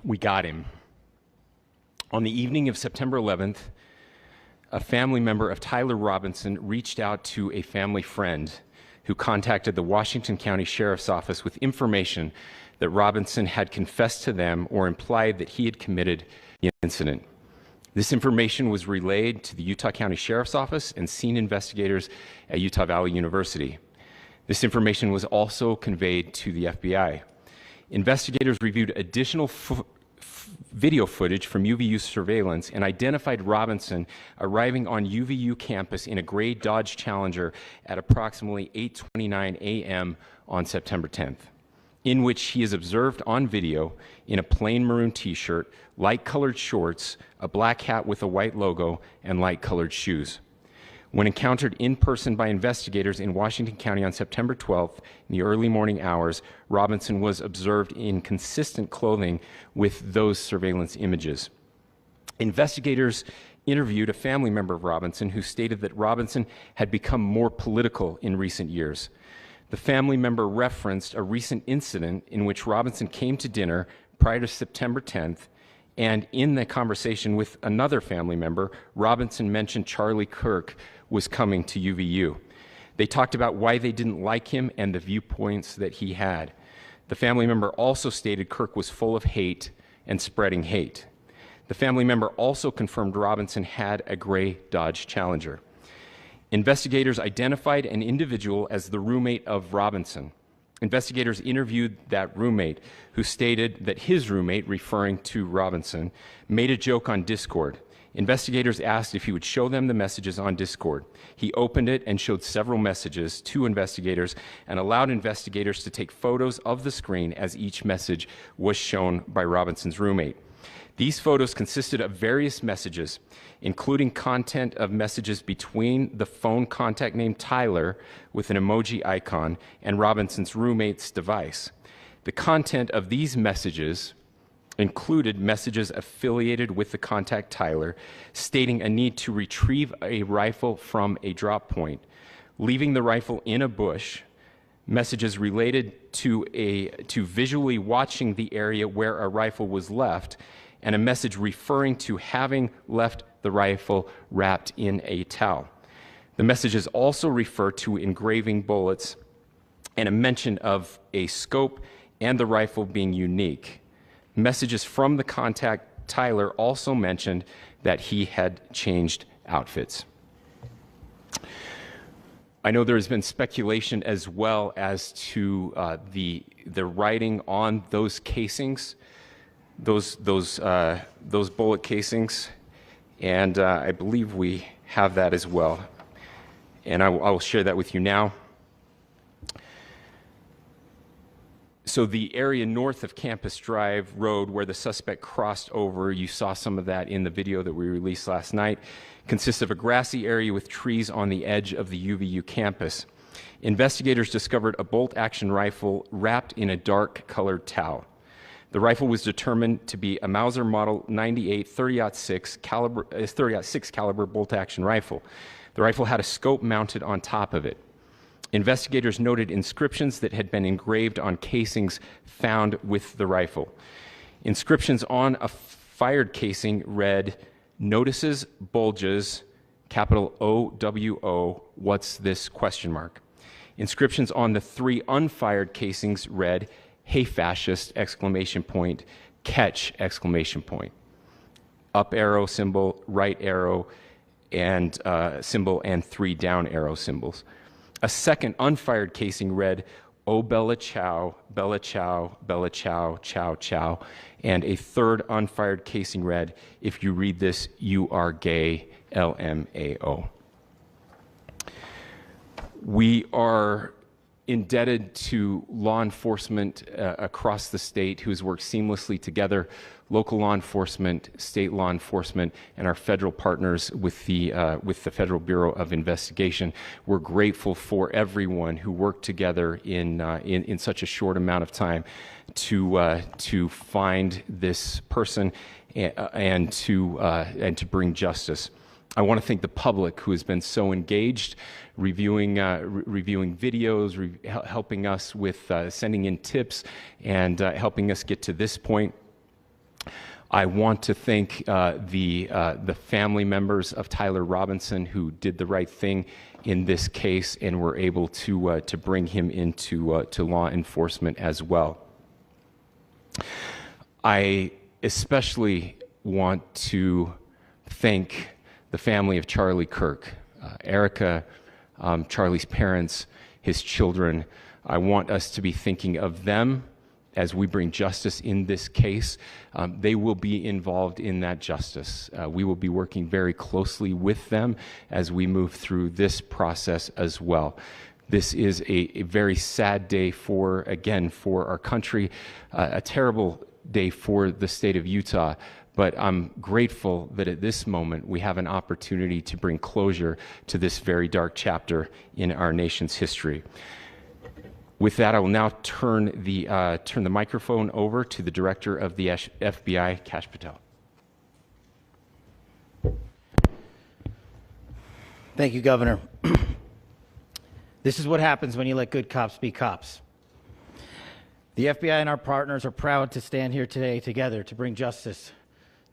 We got him. On the evening of September 11th, a family member of Tyler Robinson reached out to a family friend who contacted the Washington County Sheriff's Office with information that Robinson had confessed to them or implied that he had committed the incident. This information was relayed to the Utah County Sheriff's Office and scene investigators at Utah Valley University. This information was also conveyed to the FBI. Investigators reviewed additional video footage from UVU surveillance and identified Robinson arriving on UVU campus in a gray Dodge Challenger at approximately 8:29 a.m. on September 10th, in which he is observed on video in a plain maroon t-shirt, light-colored shorts, a black hat with a white logo, and light-colored shoes. When encountered in person by investigators in Washington County on September 12th, in the early morning hours, Robinson was observed in consistent clothing with those surveillance images. Investigators interviewed a family member of Robinson who stated that Robinson had become more political in recent years. The family member referenced a recent incident in which Robinson came to dinner prior to September 10th, and in the conversation with another family member, Robinson mentioned Charlie Kirk was coming to UVU. They talked about why they didn't like him and the viewpoints that he had. The family member also stated Kirk was full of hate and spreading hate. The family member also confirmed Robinson had a gray Dodge Challenger. Investigators identified an individual as the roommate of Robinson. Investigators interviewed that roommate, who stated that his roommate, referring to Robinson, made a joke on Discord. Investigators asked if he would show them the messages on Discord. He opened it and showed several messages to investigators and allowed investigators to take photos of the screen as each message was shown by Robinson's roommate. These photos consisted of various messages, including content of messages between the phone contact named Tyler with an emoji icon and Robinson's roommate's device. The content of these messages included messages affiliated with the contact Tyler, stating a need to retrieve a rifle from a drop point, leaving the rifle in a bush, messages related to visually watching the area where a rifle was left, and a message referring to having left the rifle wrapped in a towel. The messages also refer to engraving bullets and a mention of a scope and the rifle being unique. Messages from the contact Tyler also mentioned that he had changed outfits. I know there has been speculation as well as to the writing on those casings, those bullet casings, and I believe we have that as well. And I will share that with you now. So the area north of Campus Drive Road where the suspect crossed over, you saw some of that in the video that we released last night, consists of a grassy area with trees on the edge of the UVU campus. Investigators discovered a bolt-action rifle wrapped in a dark-colored towel. The rifle was determined to be a Mauser Model 98 .30-6 caliber bolt-action rifle. The rifle had a scope mounted on top of it. Investigators noted inscriptions that had been engraved on casings found with the rifle. Inscriptions on a fired casing read, "Notices, bulges, capital O-W-O, what's this, question mark." Inscriptions on the 3 unfired casings read, "Hey fascist, exclamation point, catch, exclamation point." Up arrow symbol, right arrow and symbol, and 3 down arrow symbols. A second unfired casing read, "Oh Bella Chow, Bella Chow, Bella Chow, Chow Chow." And a third unfired casing read, "If you read this, you are gay, LMAO." We are indebted to law enforcement across the state who has worked seamlessly together, local law enforcement, state law enforcement, and our federal partners with the Federal Bureau of Investigation. We're grateful for everyone who worked together in such a short amount of time to find this person and to bring justice. I want to thank the public who has been so engaged, reviewing videos, helping us with sending in tips, and helping us get to this point. I want to thank the family members of Tyler Robinson who did the right thing in this case and were able to bring him into to law enforcement as well. I especially want to thank the family of Charlie Kirk, Erica, Charlie's parents, his children. I want us to be thinking of them as we bring justice in this case. They will be involved in that justice. We will be working very closely with them as we move through this process as well. This is a very sad day for our country, a terrible day for the state of Utah, but I'm grateful that at this moment we have an opportunity to bring closure to this very dark chapter in our nation's history. With that, I will now turn the microphone over to the Director of the FBI, Kash Patel. Thank you, Governor. This is what happens when you let good cops be cops. The FBI and our partners are proud to stand here today together to bring justice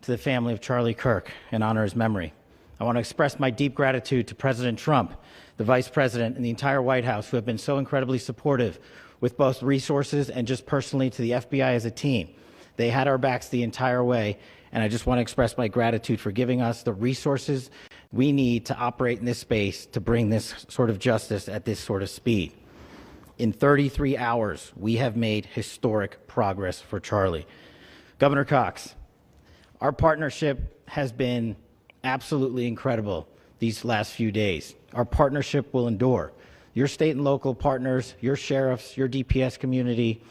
to the family of Charlie Kirk and honor his memory. I want to express my deep gratitude to President Trump, the Vice President, and the entire White House who have been so incredibly supportive with both resources and just personally to the FBI as a team. They had our backs the entire way, and I just want to express my gratitude for giving us the resources we need to operate in this space to bring this sort of justice at this sort of speed. In 33 hours, we have made historic progress for Charlie. Governor Cox, our partnership has been absolutely incredible these last few days. Our partnership will endure. Your state and local partners, your sheriffs, your DPS community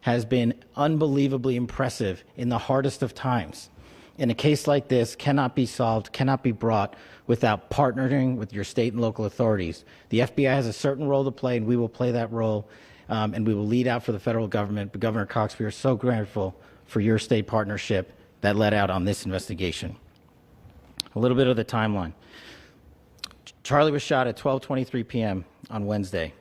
has been unbelievably impressive in the hardest of times. And a case like this cannot be solved, cannot be brought without partnering with your state and local authorities. The FBI has a certain role to play, and we will play that role, and we will lead out for the federal government. But Governor Cox, we are so grateful for your state partnership that led out on this investigation. A little bit of the timeline. Charlie was shot at 12:23 p.m. on Wednesday.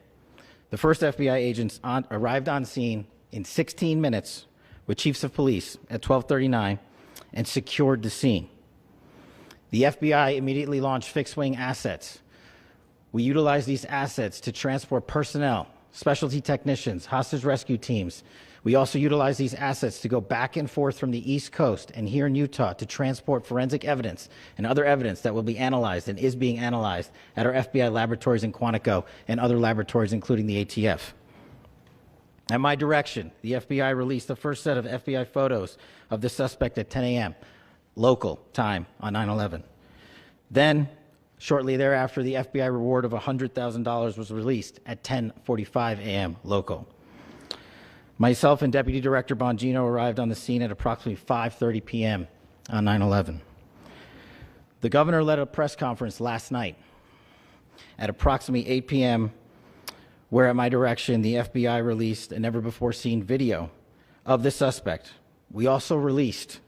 The first FBI agents arrived on scene in 16 minutes with chiefs of police at 12:39 and secured the scene. The FBI immediately launched fixed-wing assets. We utilized these assets to transport personnel, specialty technicians, hostage rescue teams. We also utilized these assets to go back and forth from the East Coast and here in Utah to transport forensic evidence and other evidence that will be analyzed and is being analyzed at our FBI laboratories in Quantico and other laboratories, including the ATF. At my direction, the FBI released the first set of FBI photos of the suspect at 10 a.m. local time on 9/11. Then, shortly thereafter, the FBI reward of $100,000 was released at 10:45 a.m. local. Myself and Deputy Director Bongino arrived on the scene at approximately 5:30 p.m. on 9/11. The governor led a press conference last night at approximately 8 p.m., where at my direction, the FBI released a never-before-seen video of the suspect. We also released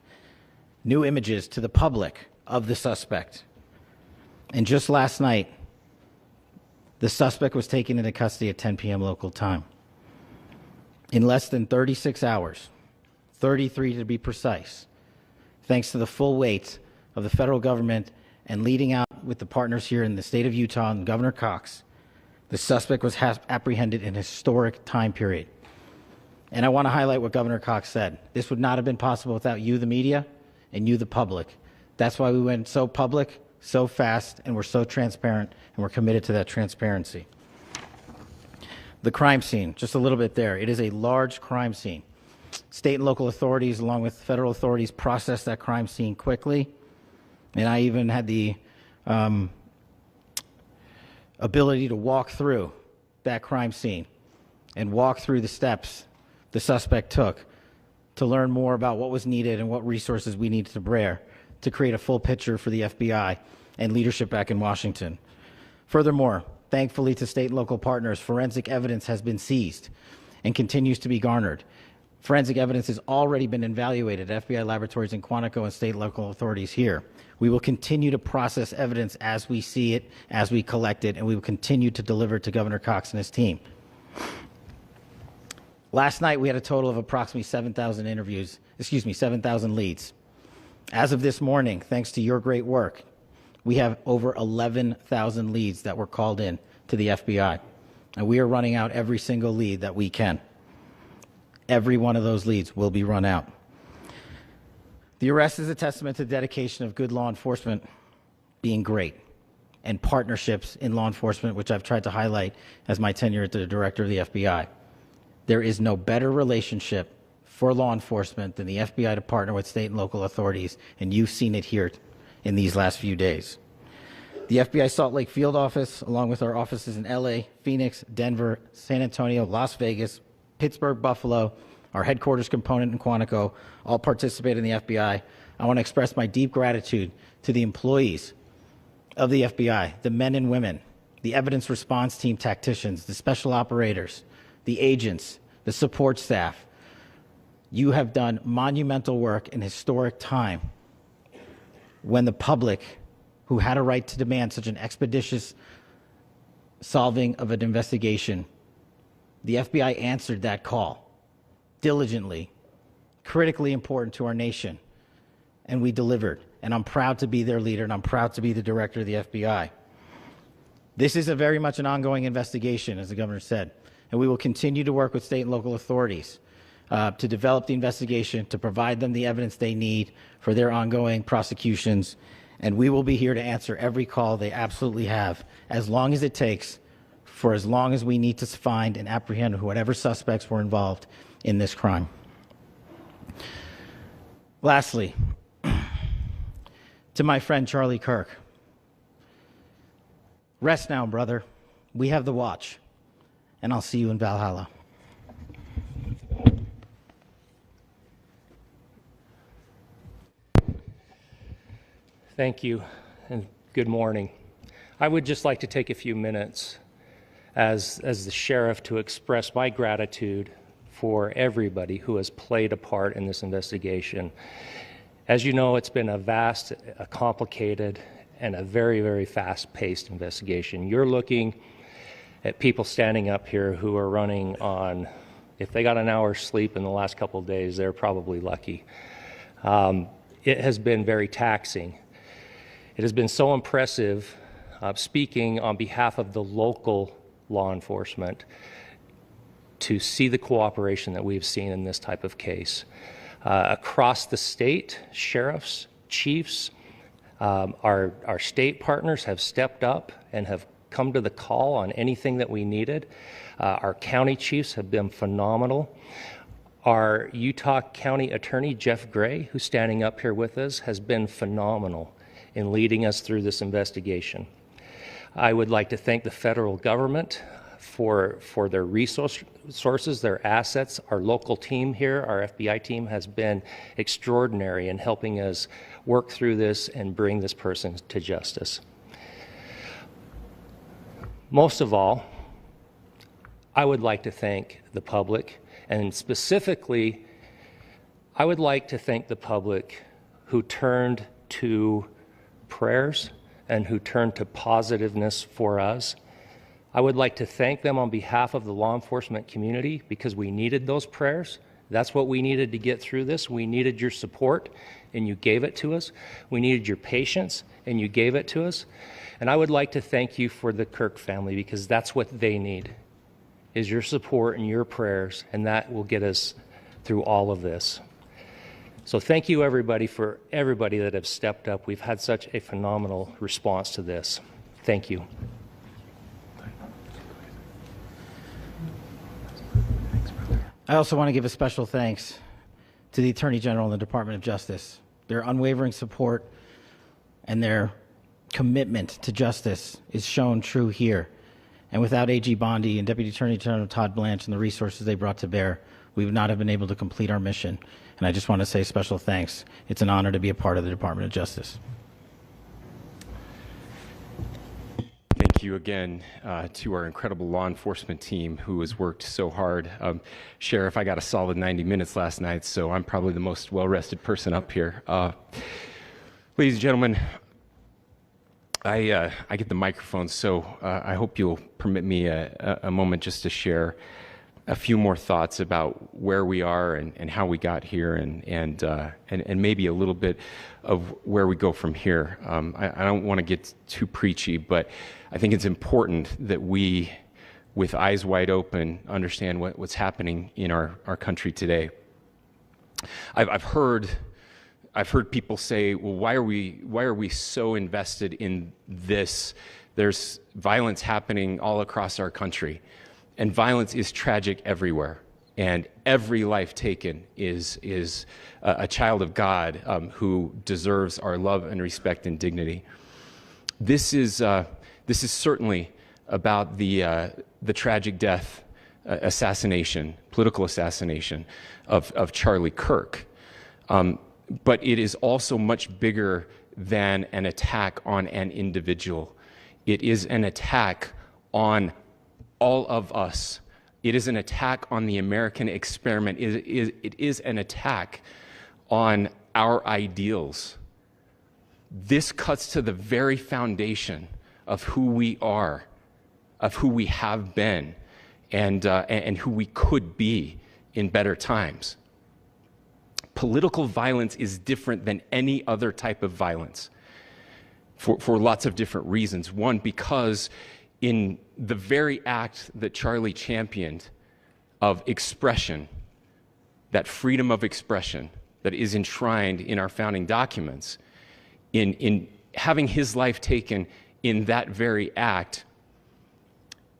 new images to the public of the suspect. And just last night, the suspect was taken into custody at 10 p.m. local time. In less than 36 hours, 33 to be precise, thanks to the full weight of the federal government and leading out with the partners here in the state of Utah and Governor Cox, the suspect was apprehended in a historic time period. And I want to highlight what Governor Cox said. This would not have been possible without you, the media, and you, the public. That's why we went so public, so fast, and we're so transparent, and we're committed to that transparency. The crime scene, just a little bit there. It is a large crime scene. State and local authorities, along with federal authorities, processed that crime scene quickly. And I even had the ability to walk through that crime scene and walk through the steps the suspect took to learn more about what was needed and what resources we needed to bear to create a full picture for the FBI and leadership back in Washington. Furthermore, thankfully to state and local partners, forensic evidence has been seized and continues to be garnered. Forensic evidence has already been evaluated at FBI laboratories in Quantico and state and local authorities here. We will continue to process evidence as we see it, as we collect it, and we will continue to deliver to Governor Cox and his team. Last night, we had a total of approximately 7,000 leads. As of this morning, thanks to your great work, we have over 11,000 leads that were called in to the FBI. And we are running out every single lead that we can. Every one of those leads will be run out. The arrest is a testament to the dedication of good law enforcement being great, and partnerships in law enforcement, which I've tried to highlight as my tenure as the director of the FBI. There is no better relationship for law enforcement than the FBI to partner with state and local authorities, and you've seen it here in these last few days. The FBI Salt Lake Field Office, along with our offices in LA, Phoenix, Denver, San Antonio, Las Vegas, Pittsburgh, Buffalo, our headquarters component in Quantico, all participate in the FBI. I want to express my deep gratitude to the employees of the FBI, the men and women, the evidence response team tacticians, the special operators, the agents, the support staff. You have done monumental work in historic time when the public, who had a right to demand such an expeditious solving of an investigation, the FBI answered that call diligently, critically important to our nation, and we delivered. And I'm proud to be their leader, and I'm proud to be the director of the FBI. This is very much an ongoing investigation, as the governor said, and we will continue to work with state and local authorities to develop the investigation, to provide them the evidence they need for their ongoing prosecutions, and we will be here to answer every call they absolutely have, as long as it takes, for as long as we need to find and apprehend whatever suspects were involved in this crime. Lastly, to my friend Charlie Kirk, rest now, brother. We have the watch, and I'll see you in Valhalla. Thank you, and good morning. I would just like to take a few minutes as the sheriff to express my gratitude for everybody who has played a part in this investigation. As you know, it's been a vast, a complicated, and a very, very fast-paced investigation. You're looking at people standing up here who are running on, if they got an hour's sleep in the last couple of days, they're probably lucky. It has been very taxing. It has been so impressive, speaking on behalf of the local law enforcement, to see the cooperation that we've seen in this type of case. Across the state, sheriffs, chiefs, our state partners have stepped up and have come to the call on anything that we needed. Our county chiefs have been phenomenal. Our Utah County Attorney, Jeff Gray, who's standing up here with us, has been phenomenal in leading us through this investigation. I would like to thank the federal government for their resources, their assets. Our local team here, our FBI team, has been extraordinary in helping us work through this and bring this person to justice. Most of all, I would like to thank the public, and specifically, I would like to thank the public who turned to prayers and who turned to positiveness for us. I would like to thank them on behalf of the law enforcement community, because we needed those prayers. That's what we needed to get through this. We needed your support, and you gave it to us. We needed your patience, and you gave it to us. And I would like to thank you for the Kirk family, because that's what they need, is your support and your prayers, and that will get us through all of this. So thank you, everybody, for everybody that have stepped up. We've had such a phenomenal response to this. Thank you. I also want to give a special thanks to the Attorney General and the Department of Justice. Their unwavering support and their commitment to justice is shown true here. And without AG Bondi and Deputy Attorney General Todd Blanche and the resources they brought to bear, we would not have been able to complete our mission. And I just want to say special thanks. It's an honor to be a part of the Department of Justice. Thank you again to our incredible law enforcement team who has worked so hard. Sheriff, I got a solid 90 minutes last night, so I'm probably the most well-rested person up here. Ladies and gentlemen, I get the microphone, so I hope you'll permit me a moment just to share a few more thoughts about where we are and how we got here, and maybe a little bit of where we go from here. I don't want to get too preachy, but I think it's important that we, with eyes wide open, understand what's happening in our country today. I've heard people say, well, why are we so invested in this? There's violence happening all across our country, and violence is tragic everywhere. And every life taken is a child of God who deserves our love and respect and dignity. This is certainly about the tragic death, political assassination of Charlie Kirk. But it is also much bigger than an attack on an individual. It is an attack on all of us. It is an attack on the American experiment. It is an attack on our ideals. This cuts to the very foundation of who we are, of who we have been, and who we could be in better times. Political violence is different than any other type of violence for lots of different reasons. One, because in the very act that Charlie championed of expression, that freedom of expression that is enshrined in our founding documents, in having his life taken in that very act,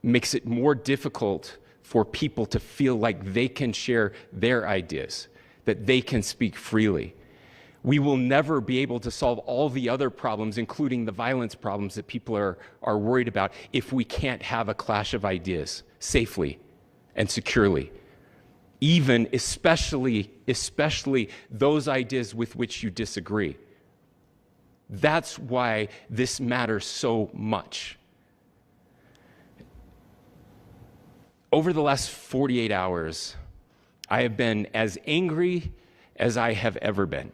makes it more difficult for people to feel like they can share their ideas, that they can speak freely. We will never be able to solve all the other problems, including the violence problems that people are worried about, if we can't have a clash of ideas safely and securely. Especially those ideas with which you disagree. That's why this matters so much. Over the last 48 hours, I have been as angry as I have ever been,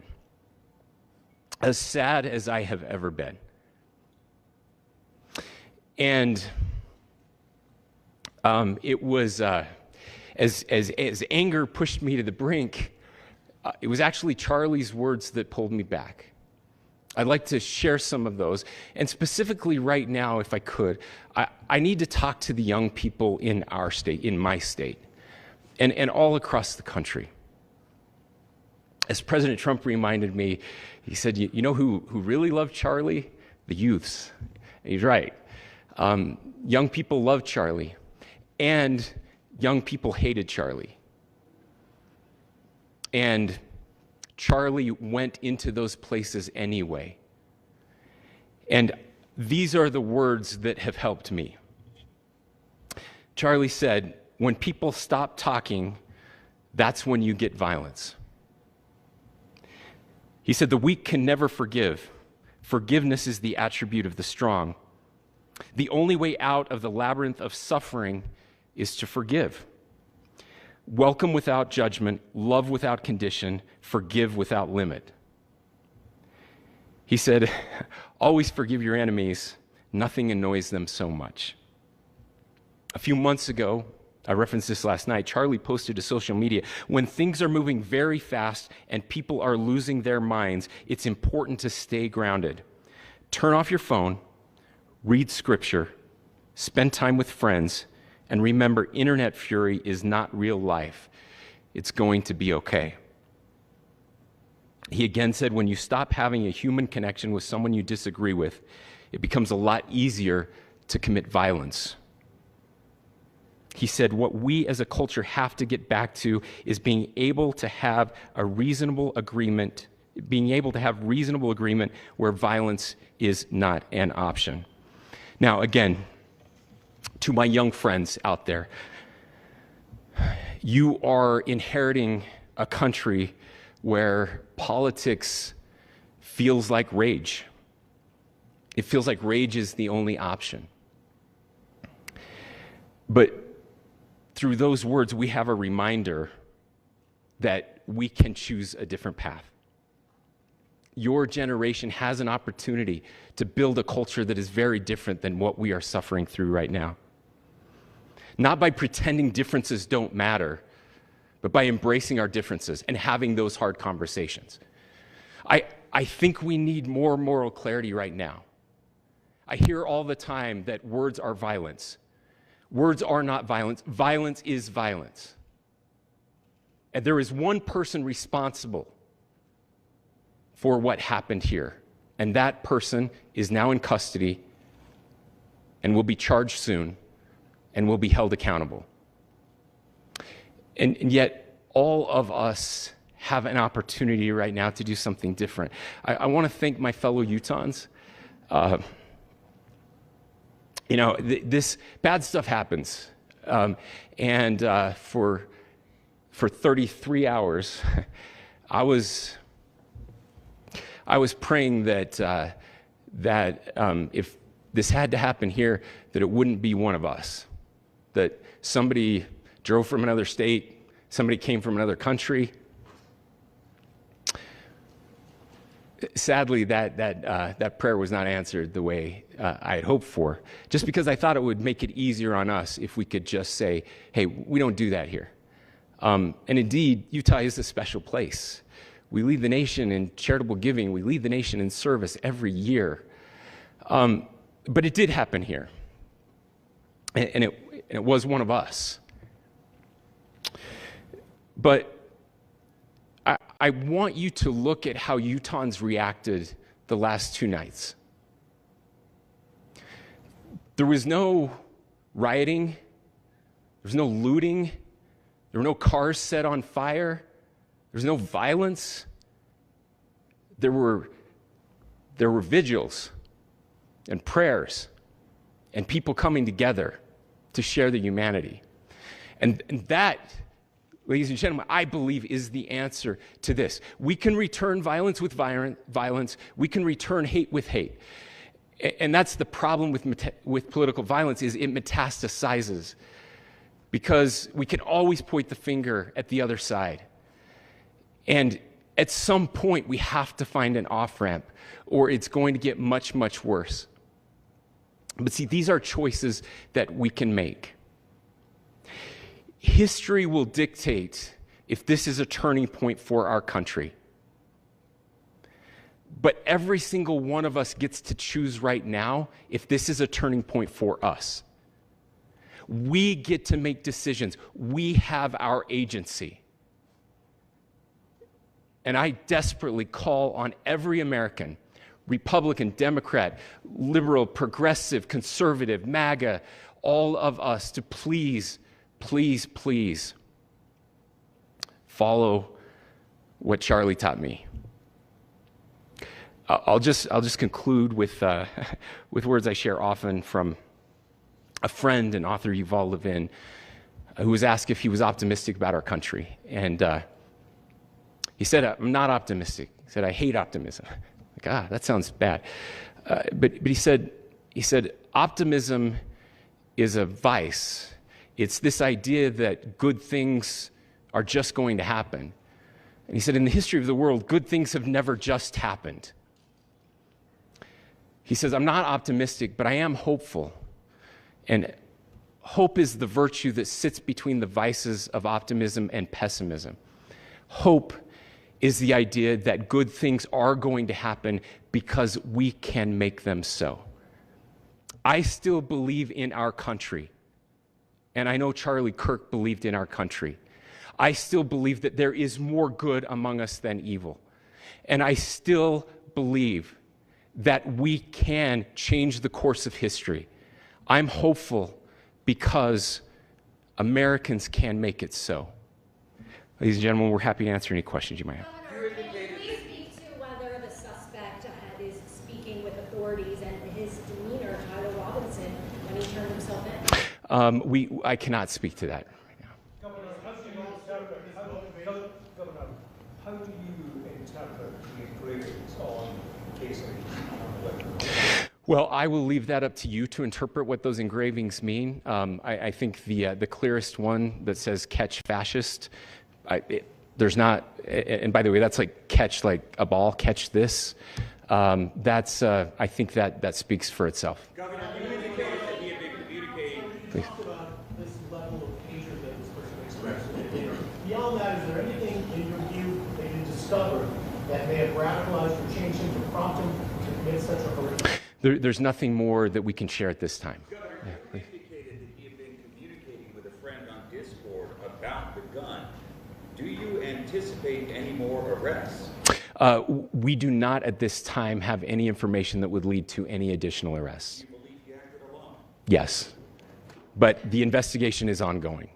as sad as I have ever been. And it was, as anger pushed me to the brink, it was actually Charlie's words that pulled me back. I'd like to share some of those. And specifically right now, if I could, I need to talk to the young people in our state, in my state, and all across the country. As President Trump reminded me, he said, you know who really loved Charlie? The youths. And he's right. Young people loved Charlie, and young people hated Charlie. And Charlie went into those places anyway. And these are the words that have helped me. Charlie said, when people stop talking, that's when you get violence. He said, the weak can never forgive. Forgiveness is the attribute of the strong. The only way out of the labyrinth of suffering is to forgive. Welcome without judgment, love without condition, forgive without limit. He said, always forgive your enemies. Nothing annoys them so much. A few months ago, I referenced this last night, Charlie posted to social media, when things are moving very fast and people are losing their minds, it's important to stay grounded. Turn off your phone, read scripture, spend time with friends, and remember, internet fury is not real life. It's going to be okay. He again said, when you stop having a human connection with someone you disagree with, it becomes a lot easier to commit violence. He said, what we as a culture have to get back to is being able to have a reasonable agreement, where violence is not an option. Now, again, to my young friends out there, you are inheriting a country where politics feels like rage. It feels like rage is the only option. But through those words, we have a reminder that we can choose a different path. Your generation has an opportunity to build a culture that is very different than what we are suffering through right now. not by pretending differences don't matter, but by embracing our differences and having those hard conversations. I think we need more moral clarity right now. I hear all the time that words are violence. Words are not violence. Violence is violence. And there is one person responsible for what happened here. And that person is now in custody and will be charged soon and will be held accountable. And yet, all of us have an opportunity right now to do something different. I want to thank my fellow Utahns. This bad stuff happens. For 33 hours, I was praying that if this had to happen here, that it wouldn't be one of us, that somebody drove from another state, somebody came from another country. Sadly, that prayer was not answered the way I had hoped for, just because I thought it would make it easier on us if we could just say, hey, we don't do that here. And indeed, Utah is a special place. We lead the nation in charitable giving. We lead the nation in service every year. But it did happen here. And it was one of us. But I want you to look at how Utahns reacted the last 2 nights. There was no rioting. There was no looting. There were no cars set on fire. There was no violence. There were vigils and prayers and people coming together to share the humanity. And that, ladies and gentlemen, I believe is the answer to this. We can return violence with violence. We can return hate with hate. And that's the problem with political violence, is it metastasizes, because we can always point the finger at the other side. And at some point, we have to find an off-ramp, or it's going to get much, much worse. But see, these are choices that we can make. History will dictate if this is a turning point for our country. But every single one of us gets to choose right now if this is a turning point for us. We get to make decisions. We have our agency. And I desperately call on every American, Republican, Democrat, liberal, progressive, conservative, MAGA, all of us to please, please, please follow what Charlie taught me. I'll just conclude with words I share often from a friend and author, Yuval Levin, who was asked if he was optimistic about our country. And he said, I'm not optimistic. He said, I hate optimism. Like, that sounds bad. But he said, optimism is a vice. It's this idea that good things are just going to happen. And he said, in the history of the world, good things have never just happened. He says, I'm not optimistic, but I am hopeful. And hope is the virtue that sits between the vices of optimism and pessimism. Hope is the idea that good things are going to happen because we can make them so. I still believe in our country. And I know Charlie Kirk believed in our country. I still believe that there is more good among us than evil. And I still believe that we can change the course of history. I'm hopeful because Americans can make it so. Ladies and gentlemen, we're happy to answer any questions you might have. Governor, can you please speak to whether the suspect is speaking with authorities and his demeanor, Tyler Robinson, when he turned himself in? I cannot speak to that right now. Governor, how do you interpret the engravings on casing? Well, I will leave that up to you to interpret what those engravings mean. I think the clearest one that says "catch fascist," there's not, and by the way, that's like catch like a ball, catch this. That's I think that speaks for itself. Governor, you indicated that he had been communicating. Please. Talk about this radicalized or changed him to prompt him to commit such a horrific? There's nothing more that we can share at this time. Governor, you indicated that he had been communicating with a friend on Discord about the gun. Do you anticipate any more arrests? We do not at this time have any information that would lead to any additional arrests. Do you believe he acted alone? Yes, but the investigation is ongoing.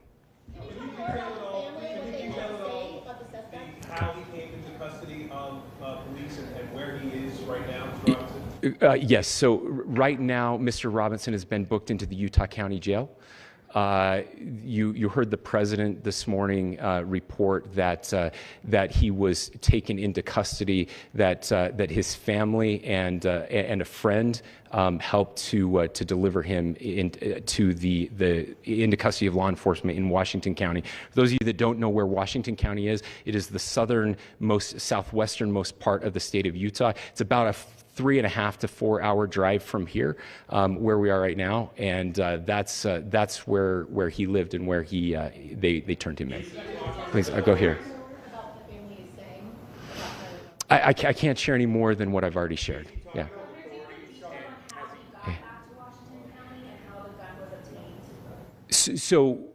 How he came into custody of police and where he is right now, Mr. Robinson? Yes, so right now, Mr. Robinson has been booked into the Utah County Jail. You heard the president this morning report that he was taken into custody, that his family and a friend helped to deliver him into custody of law enforcement in Washington County. For those of you that don't know where Washington County is, it is the southwesternmost part of the state of Utah. It's about a 3.5 to 4 hour drive from here, where we are right now, and that's where he lived and where they turned him in. Please, go here. I can't share any more than what I've already shared. Yeah. So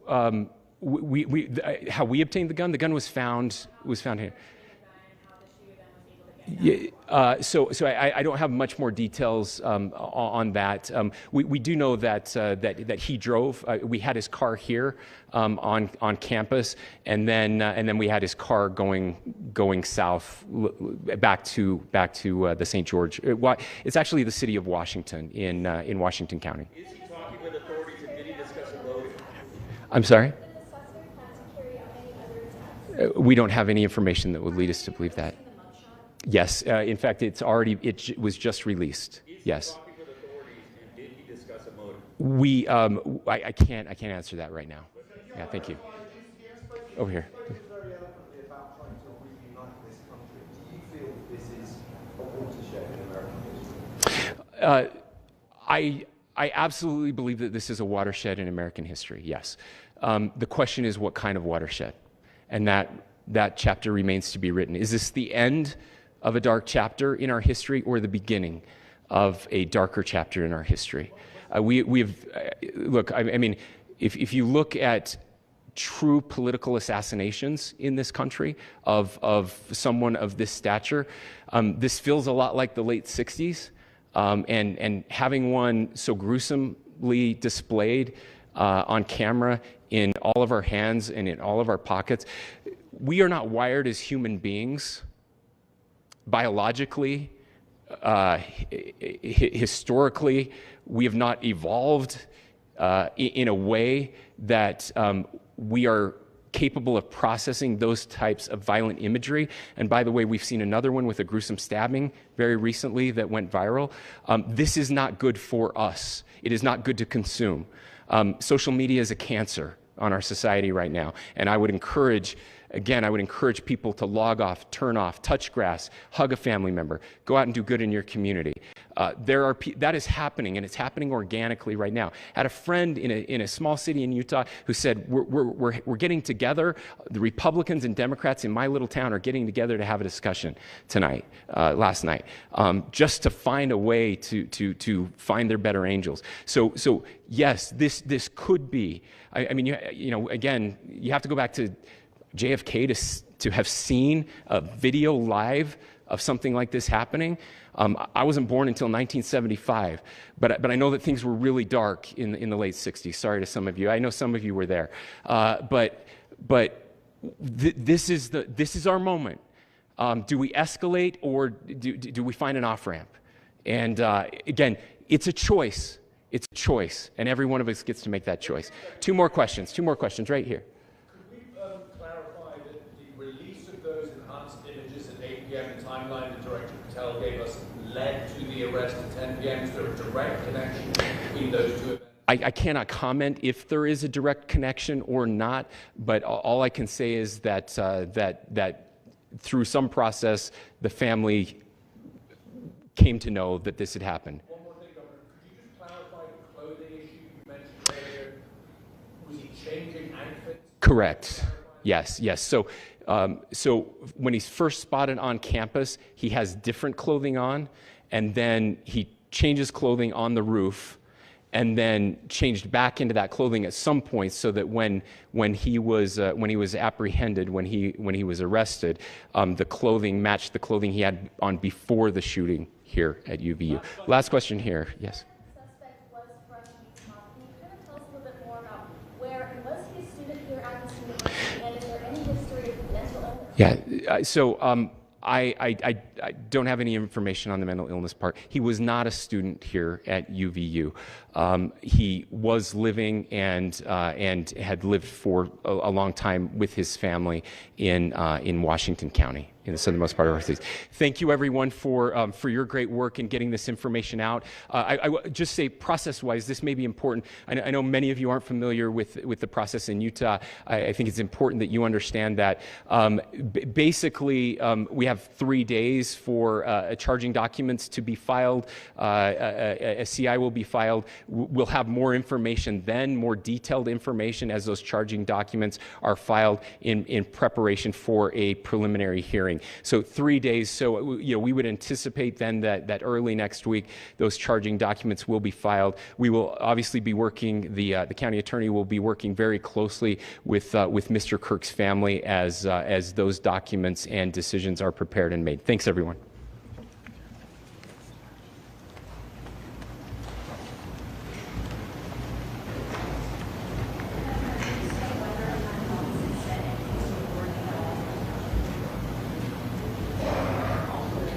how we obtained the gun? The gun was found here. Yeah, so I don't have much more details on that. We do know that he drove. We had his car here on campus, and then we had his car going south back to the St. George. It's actually the city of Washington in Washington County. Is he talking with authorities and did he discuss a loading? I'm sorry? We don't have any information that would lead us to believe that. Yes, in fact, it was just released. Yes. Talking with authorities and did he discuss a motive? I can't answer that right now. Yeah, thank you. Over here. I absolutely believe that this is a watershed in American history. Yes. The question is, what kind of watershed? And that chapter remains to be written. Is this the end of a dark chapter in our history, or the beginning of a darker chapter in our history? Look, I mean, if you look at true political assassinations in this country of someone of this stature, this feels a lot like the late 60s, and having one so gruesomely displayed on camera in all of our hands and in all of our pockets. We are not wired as human beings biologically, historically. We have not evolved in a way that we are capable of processing those types of violent imagery. And by the way, we've seen another one with a gruesome stabbing very recently that went viral. This is not good for us. It is not good to consume. Social media is a cancer on our society right now. And I would encourage people to log off, turn off, touch grass, hug a family member, go out and do good in your community. That is happening, and it's happening organically right now. I had a friend in a small city in Utah who said, we're getting together, the Republicans and Democrats in my little town are getting together to have a discussion last night, just to find a way to find their better angels. So yes, this could be, I mean, again, you have to go back to JFK to have seen a video live of something like this happening. I wasn't born until 1975, but I know that things were really dark in the late 60s. Sorry to some of you. I know some of you were there. This is our moment. Do we escalate, or do we find an off-ramp? And again, it's a choice. It's a choice, and every one of us gets to make that choice. Two more questions right here. Timeline that Director Patel gave us led to the arrest at 10 p.m. Is there a direct connection between those two events? I cannot comment if there is a direct connection or not, but all I can say is that that through some process, the family came to know that this had happened. One more thing, Governor. Could you just clarify the clothing issue you mentioned earlier? Was he changing outfits? Correct. Yes. So So when he's first spotted on campus, he has different clothing on, and then he changes clothing on the roof, and then changed back into that clothing at some point, so that when he was apprehended, when he was arrested, the clothing matched the clothing he had on before the shooting here at UVU. Last question here. Yes. Suspect was freshly taught. Can you kind of tell us a little bit more about where, and was he a student here at this university, and is there any history of mental illness? Yeah. So I don't have any information on the mental illness part. He was not a student here at UVU. He was living and had lived for a long time with his family in Washington County, in the southernmost part of our state. Thank you, everyone, for your great work in getting this information out. I would just say, process-wise, this may be important. I know many of you aren't familiar with the process in Utah. I think it's important that you understand that basically we have 3 days for charging documents to be filed. A CI will be filed. We'll have more information then, more detailed information as those charging documents are filed in preparation for a preliminary hearing. So 3 days. So we would anticipate then that early next week those charging documents will be filed. We will obviously be working. The county attorney will be working very closely with Mr. Kirk's family as those documents and decisions are prepared and made. Thanks, everyone.